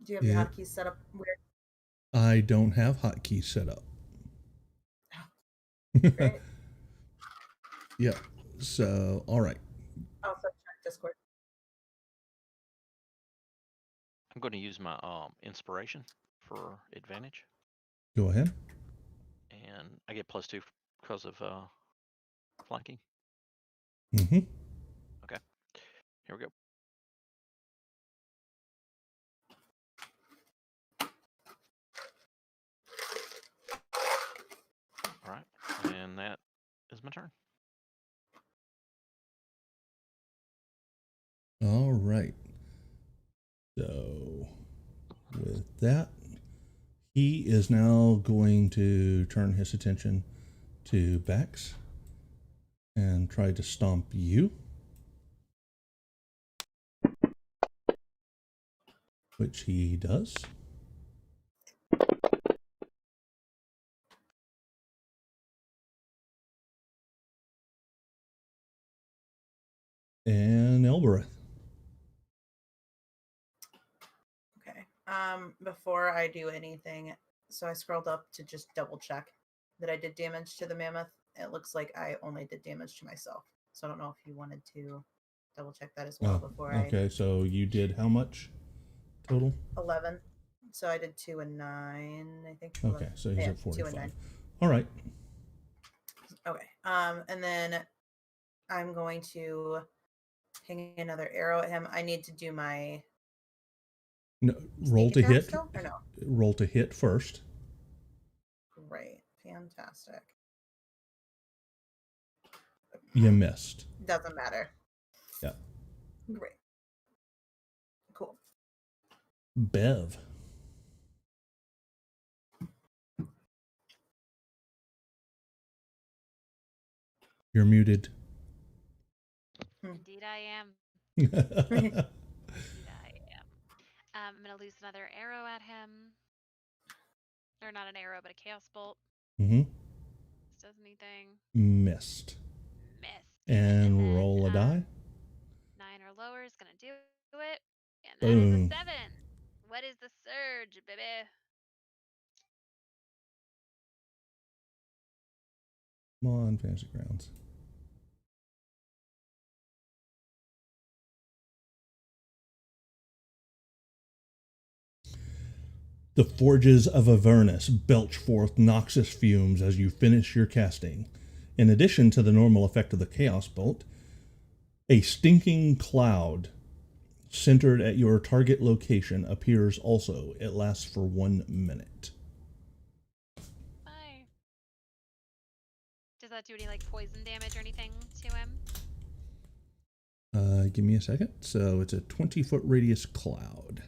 Do you have your hotkeys set up weird? I don't have hotkeys set up. Great. Yeah. So, all right. Also check Discord. I'm going to use my inspiration for advantage, Go ahead. and I get +2 because of flanking. Mm-hmm. Okay, here we go. All right, and that is my turn. All right. So, with that, he is now going to turn his attention to Bex and try to stomp you, which he does. And Elbereth. Okay. Before I do anything, so I scrolled up to just double check that I did damage to the mammoth. It looks like I only did damage to myself. So I don't know if you wanted to double check that as well before I. Okay, so you did how much total? 11. So I did 2 and 9, I think. Okay, so he's yeah, at 2 and 9. 45. All right. Okay. And then I'm going to hang another arrow at him. I need to do my No, roll to hit. still, or no? Roll to hit first. Great. Fantastic. You missed. Doesn't matter. Yeah. Great. Cool. Bev. You're muted. Indeed I am. Indeed I am. I'm going to loose another arrow at him. Or not an arrow, but a chaos bolt. Mm-hmm. This does anything. Missed. Missed. And roll a die. 9 or lower is going to do it. And that Boom. is a 7. What is the surge, baby? Come on, Fantasy Grounds. The forges of Avernus belch forth noxious fumes as you finish your casting. In addition to the normal effect of the Chaos Bolt, a stinking cloud centered at your target location appears also. It lasts for 1 minute. Bye. Does that do any like poison damage or anything to him? Give me a second. So it's a 20-foot radius cloud.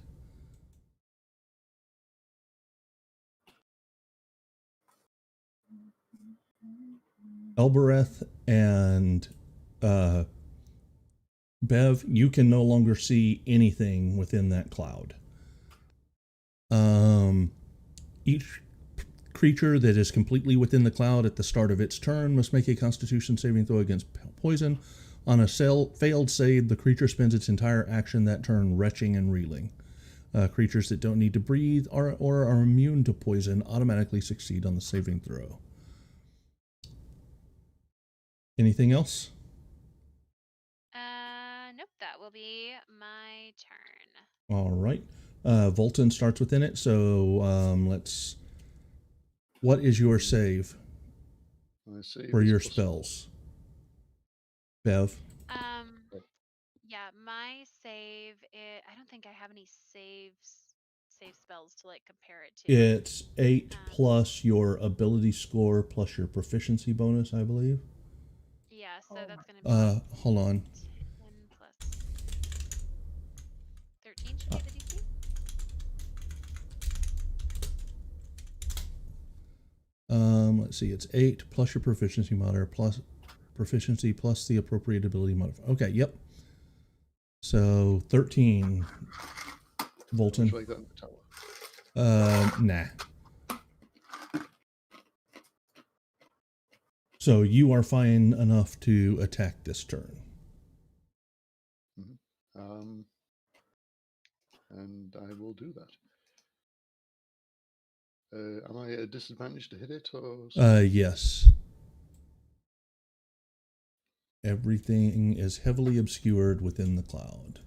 Elbereth and Bev, you can no longer see anything within that cloud. Each creature that is completely within the cloud at the start of its turn must make a Constitution saving throw against poison. On a failed save, the creature spends its entire action that turn retching and reeling. Creatures that don't need to breathe or are immune to poison automatically succeed on the saving throw. Anything else? Nope, that will be my turn. All right. Volton starts within it, so let's... What is your save for your spells? Bev? Yeah, my save, I don't think I have any save spells to like compare it to. It's 8 plus your ability score plus your proficiency bonus, I believe. Yeah, so that's going to be... hold on. 10 plus 13 should be the DC? Let's see, it's 8 plus your proficiency modifier plus proficiency plus the appropriate ability modifier. Okay, yep. So 13. Volton. Nah. So you are fine enough to attack this turn. and I will do that. Am I at a disadvantage to hit it, or? Yes. Everything is heavily obscured within the cloud.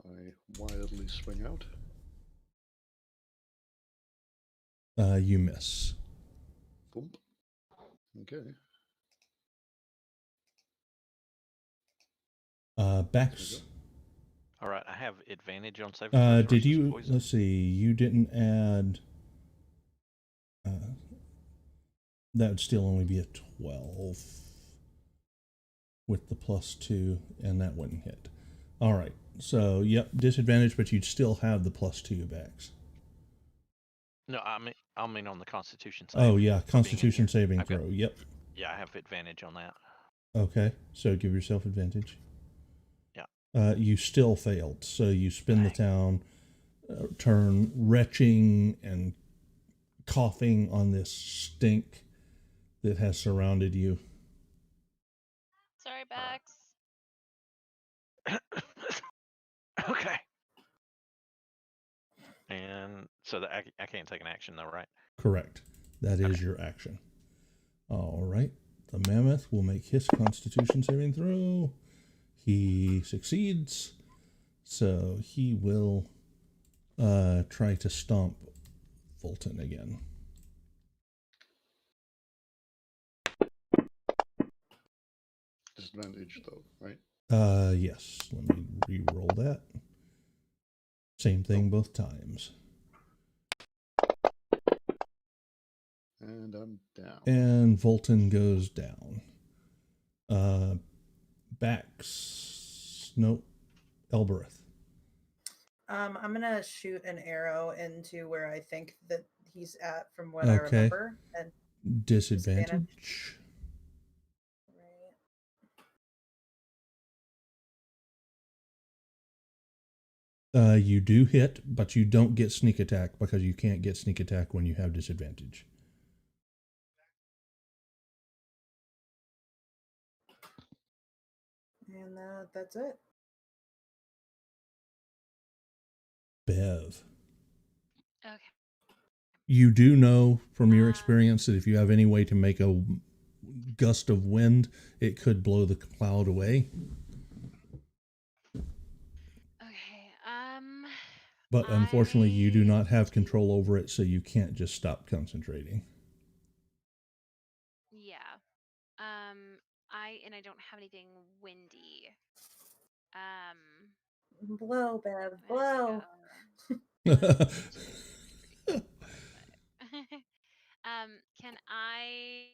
I wildly swing out. You miss. Bump. Okay. Bax. All right, I have advantage on saving throws Did versus you? poison. Let's see. You didn't add. That would still only be a 12 with the +2, and that wouldn't hit. All right. So, yep, disadvantage, but you'd still have the +2 Bax. No, I mean on the Constitution save. Oh yeah, for being in Constitution here. saving I've got- throw. Yep. Yeah, I have advantage on that. Okay. So give yourself advantage. Yeah. You still failed. So you spin the Dang. town, turn retching and coughing on this stink that has surrounded you. Sorry, Bax. Okay. And so I can't take an action though, right? Correct. That is your action. All right. The mammoth will make his Constitution saving throw. He succeeds. So he will try to stomp Fulton again. Disadvantage though, right? Yes. Let me re-roll that. Same thing both times. And I'm down. And Fulton goes down. Bax. Nope. Elbereth. I'm gonna shoot an arrow into where I think that he's at from what I Okay. remember. And Disadvantage. You do hit, but you don't get sneak attack because you can't get sneak attack when you have disadvantage. And that's it. Bev. Okay. You do know from your experience that if you have any way to make a gust of wind, it could blow the cloud away. Okay. But unfortunately, you do not have control over it, so you can't just stop concentrating. Yeah. I don't have anything windy. Blow, Bev, I'm gonna blow. go 1, 2, 3, 4, 5. Can I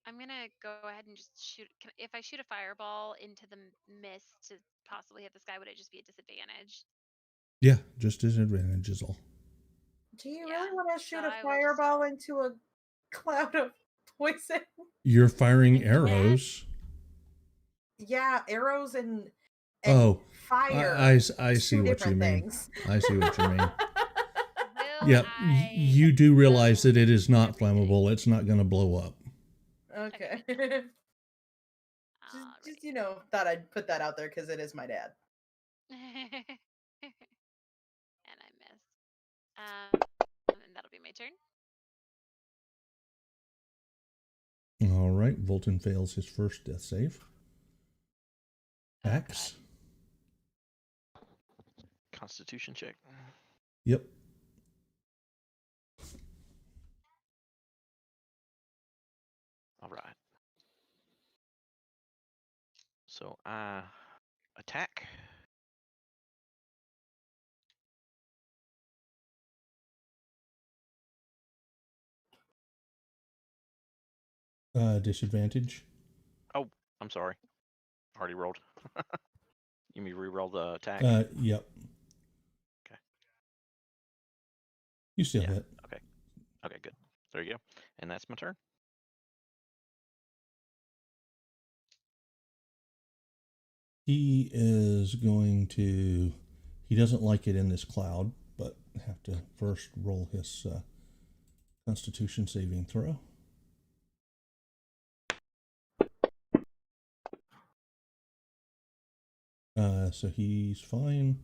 I'm gonna go ahead and just shoot. If I shoot a fireball into the mist to possibly hit this guy, would it just be a disadvantage? Yeah, just disadvantage is all. Do you Yeah, really want to shoot so a I will just- fireball into a cloud of poison? You're firing arrows. Yeah, arrows and Oh, fire. I see Two what you different mean. things. I see what you mean. Will Yep, I- you do realize blow that it is not everything? flammable. It's not going to blow up. Okay. Alright. just thought I'd put that out there because it is my dad. And I missed. And that'll be my turn. All right, Volton fails his first death save. Bax. Constitution check. Yep. All right. So I attack. Disadvantage. Oh, I'm sorry. Already rolled. You mean re-roll the attack? Yep. Okay. You still Yeah. hit. Okay, good. There you go. And that's my turn. He is going to. He doesn't like it in this cloud, but have to first roll his Constitution saving throw. So he's fine.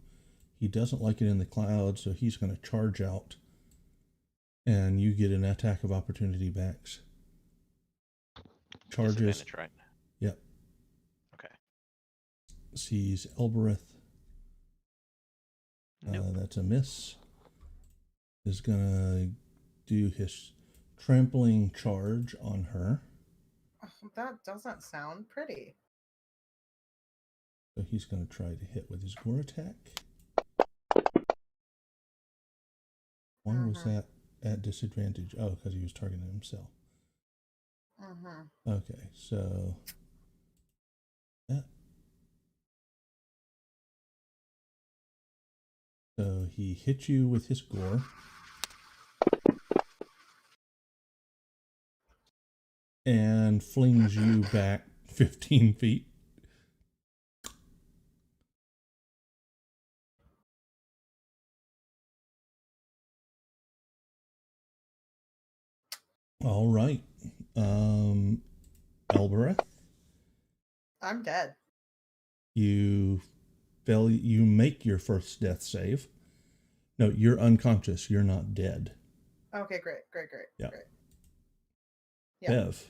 He doesn't like it in the cloud, so he's going to charge out. And you get an attack of opportunity backs. Charges. Disadvantage, right? Yep. Okay. Sees Elbereth. Nope. That's a miss. Is going to do his trampling charge on her. Oh, that doesn't sound pretty. So he's going to try to hit with his gore attack. Why was that at disadvantage? Oh, because he was targeting himself. Okay, so that. So he hits you with his gore. And flings you back 15 feet. All right. Elbereth, I'm dead. you make your first death save. No, you're unconscious. You're not dead. Okay, great. Yeah. Great. Yeah. Bev.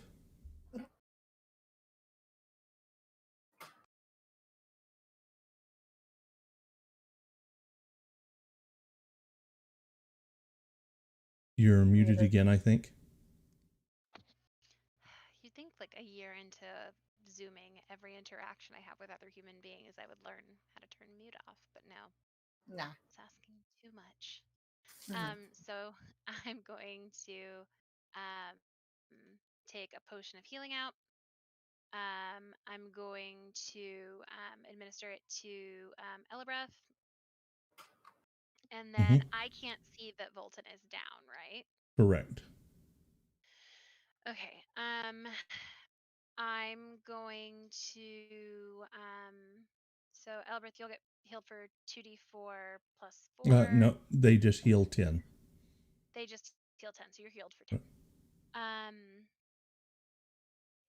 You're muted again, I think. You'd think like a year into Zooming, every interaction I have with other human beings, I would learn how to turn mute off, but no, Nah. it's asking too much. Mhm. So I'm going to um, take a potion of healing out. I'm going to administer it to Elibreath. And then I can't see that Volton is down, right? Correct. Okay. I'm going to so Elibreath, you'll get healed for 2d4 plus 4. No, they just heal 10. They just heal 10, so you're healed for 10.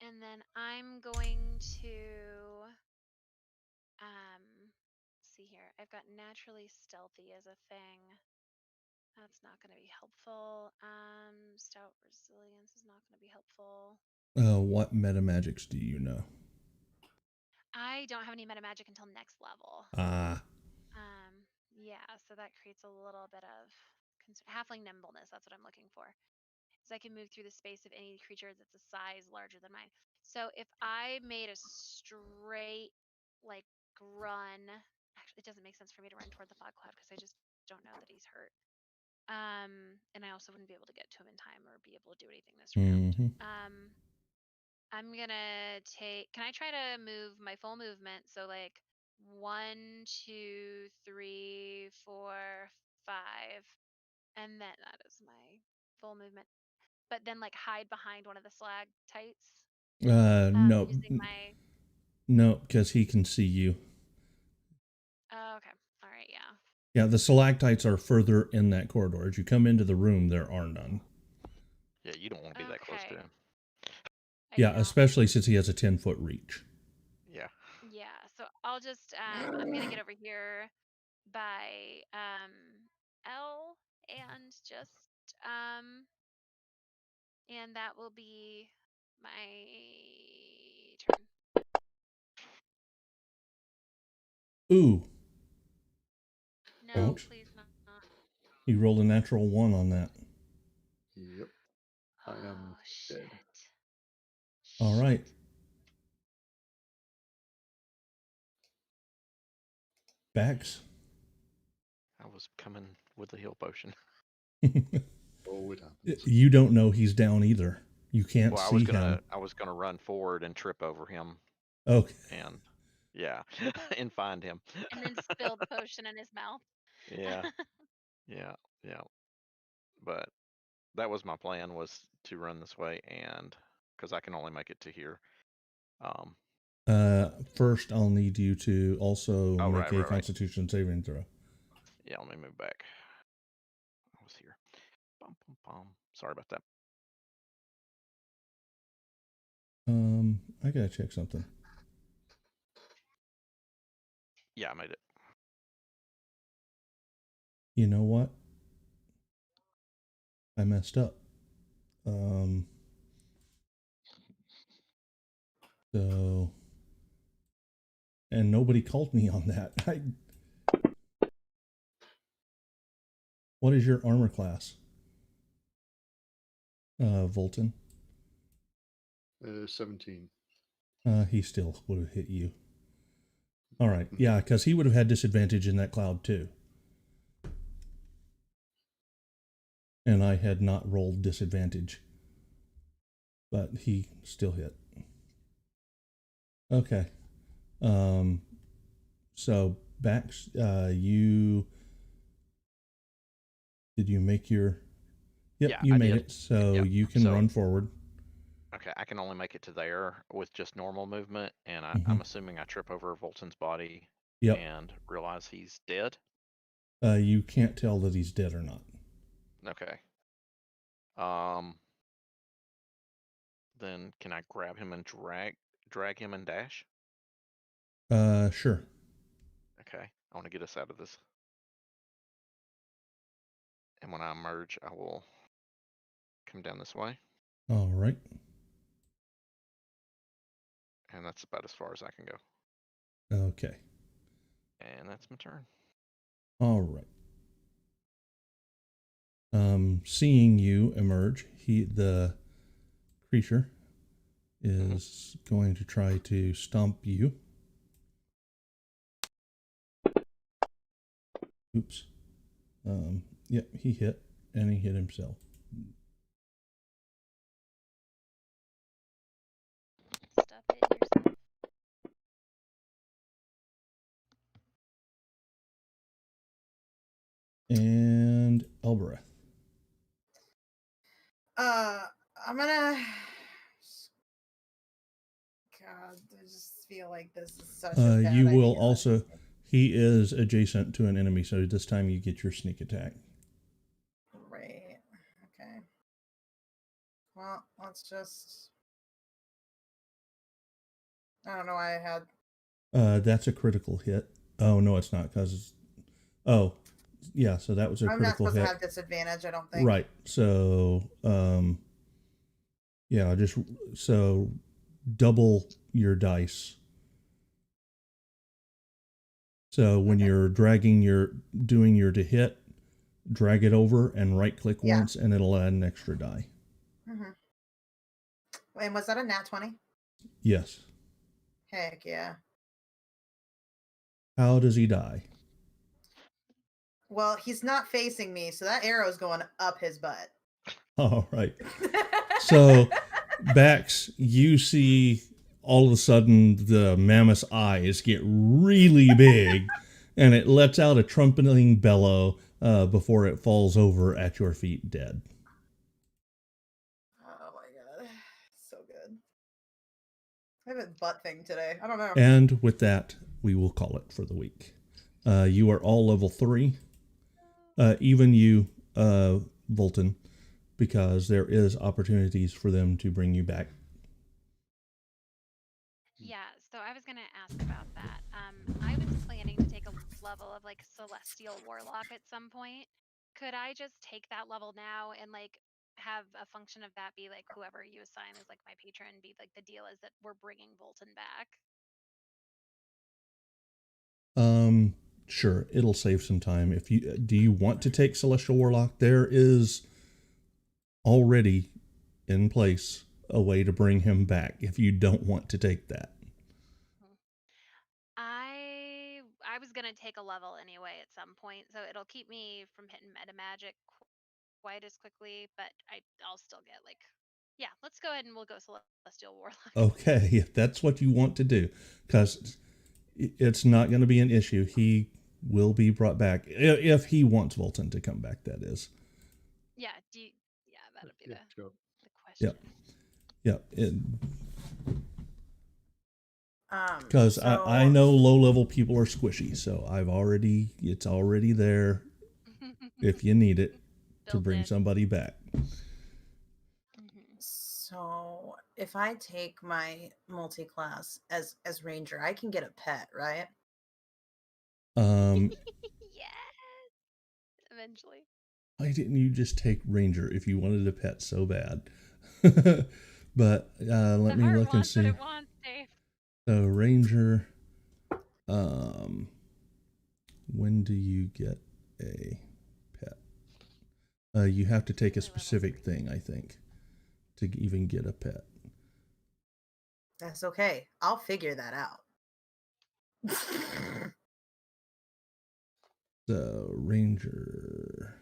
And then I'm going to see here. I've got naturally stealthy as a thing. That's not going to be helpful. Stout resilience is not going to be helpful. What meta magics do you know? I don't have any meta magic until next level. Yeah, so that creates a little bit of halfling nimbleness. That's what I'm looking for. So I can move through the space of any creature that's a size larger than mine. So if I made a straight like run, actually it doesn't make sense for me to run toward the fog cloud because I just don't know that he's hurt. And I also wouldn't be able to get to him in time or be able to do anything this round. I'm gonna take. Can I try to move my full movement? So like 1, 2, 3, 4, 5, and then that is my full movement. But then like hide behind one of the stalactites. No. Using my. No, because he can see you. Oh, okay. All right. Yeah. Yeah, the stalactites are further in that corridor. As you come into the room, there are none. Yeah, you don't want to be that close to him. Yeah, especially since he has a 10-foot reach. Yeah. Yeah. So I'll just. I'm gonna get over here by L and just and that will be my turn. Ooh. No, Ouch. please not. He rolled a natural 1 on that. Yep. I am dead. All right. Bax. I was coming with the heal potion. Oh, it happens. You don't know he's down either. You can't see him. I was gonna run forward and trip over him. Okay. And yeah, and find him. And then spill the potion in his mouth. Yeah. Yeah. But that was my plan, was to run this way, and because I can only make it to here. First, I'll need you to also make a Constitution saving throw. Yeah, let me move back. I was here. Bum, bum, bum. Sorry about that. I gotta check something. Yeah, I made it. You know what? I messed up. So, and nobody called me on that. What is your armor class? Volton. 17. He still would have hit you. All right. Yeah, because he would have had disadvantage in that cloud too. And I had not rolled disadvantage. But he still hit. Okay. So Bax, you did you make your? Yep, Yeah, you I made did. it. So Yep. you can So- run forward. Okay, I can only make it to there with just normal movement, and Mhm. I'm assuming I trip over Volton's body Yep. and realize he's dead. You can't tell that he's dead or not. Okay. Then can I grab him and drag him and dash? Sure. Okay, I want to get us out of this. And when I emerge, I will come down this way, All right. and that's about as far as I can go. Okay. And that's my turn. All right. Seeing you emerge, the creature is going to try to stomp you. Oops. Yep, he hit, and he hit himself. Stop hitting yourself. And Elbereth. I'm gonna. God, I just feel like this is such a bad You will idea. also. He is adjacent to an enemy, so this time you get your sneak attack. Right. Okay. Well, let's just. I don't know why I had. That's a critical hit. Oh no, it's not because. Oh, yeah. So that was a I'm not critical supposed hit. to have disadvantage, I don't think. Right. So, yeah, just so double your dice. So when Okay. you're doing your to hit, drag it over and right click Yeah. once, and it'll add an extra die. Mm-hmm. Wait, was that a nat 20? Yes. Heck yeah. How does he die? Well, he's not facing me, so that arrow's going up his butt. All right. So, Bax, you see all of a sudden the mammoth's eyes get really big, and it lets out a trumpeting bellow before it falls over at your feet dead. Oh my god. So good. I have a butt thing today. I don't know. And with that, we will call it for the week. You are all level 3. Even you, Volton, because there is opportunities for them to bring you back. Yeah, so I was gonna ask about that. I was planning to take a level of like Celestial Warlock at some point. Could I just take that level now and like have a function of that be like whoever you assign as like my patron, be like the deal is that we're bringing Volton back? Sure, it'll save some time. If you do, you want to take Celestial Warlock? There is already in place a way to bring him back. If you don't want to take that, I was gonna take a level anyway at some point, so it'll keep me from hitting meta magic quite as quickly, but I'll still get like, yeah. Let's go ahead and we'll go Celestial Warlock. okay, if that's what you want to do, because it's not going to be an issue. He will be brought back if he wants Volton to come back. That is. Yeah. Yeah, that'll be Sure. the question. Yeah. Because I know low level people are squishy, so it's already there if you need it to Built bring in. somebody back. So if I take my multi-class as ranger, I can get a pet, right? Yes. Eventually. Why didn't you just take Ranger if you wanted a pet so bad? But let The me heart look and wants what see. it wants, Dave. So Ranger, when do you get a pet? You have to take a Only level specific 3. thing, I think, to even get a pet. That's okay. I'll figure that out. So Ranger.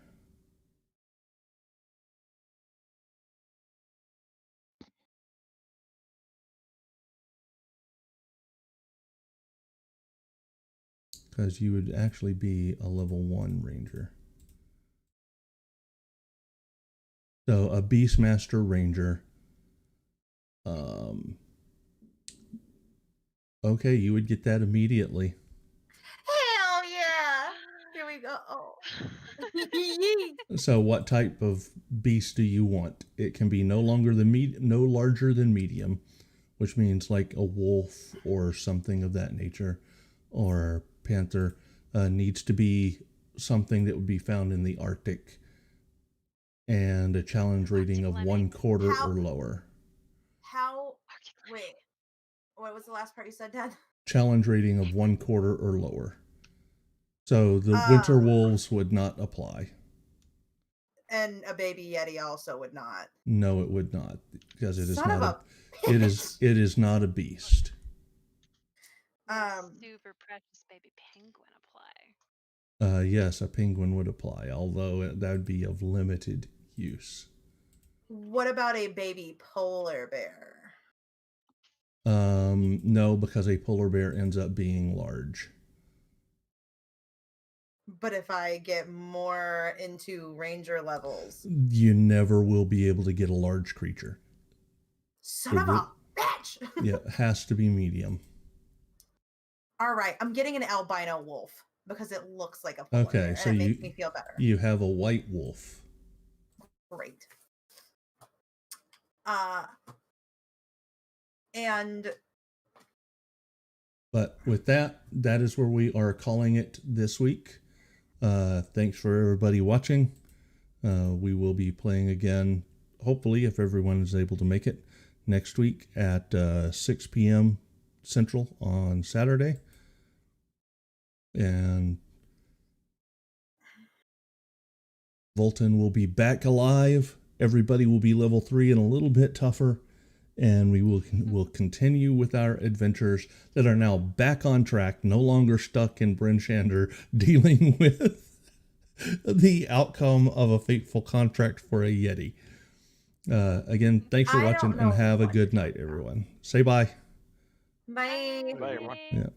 Because you would actually be a level 1 Ranger. So a Beastmaster Ranger. Okay, you would get that immediately. Hell yeah! Here we go. Oh. So what type of beast do you want? It can be no larger than medium, which means like a wolf or something of that nature, or panther. Needs to be something that would be found in the Arctic, and a challenge rating of Lemming. 1/4 How- or lower. Wait, what was the last part you said, Dad? Challenge rating of 1/4 or lower. So the winter wolves would not apply. And a baby yeti also would not. No, it would not, because it is Son of not a it is not a beast. Super precious baby penguin apply. Yes, a penguin would apply, although that would be of limited use. What about a baby polar bear? No, because a polar bear ends up being large. But if I get more into ranger levels, You never will be able to get a large creature. son of a bitch! Yeah, it has to be medium. All right, I'm getting an albino wolf because it looks like a polar bear, So and it makes me feel better. You have a white wolf. Great. But with that is where we are calling it this week. Thanks for everybody watching. We will be playing again, hopefully, if everyone is able to make it, next week at 6 p.m. Central on Saturday. And Volton will be back alive. Everybody will be level 3 and a little bit tougher. And we will continue with our adventures that are now back on track, no longer stuck in Bryn Shander, dealing with the outcome of a fateful contract for a Yeti. Again, thanks for watching, and have a good night, everyone. Say bye. Bye. Bye, everyone. Yeah.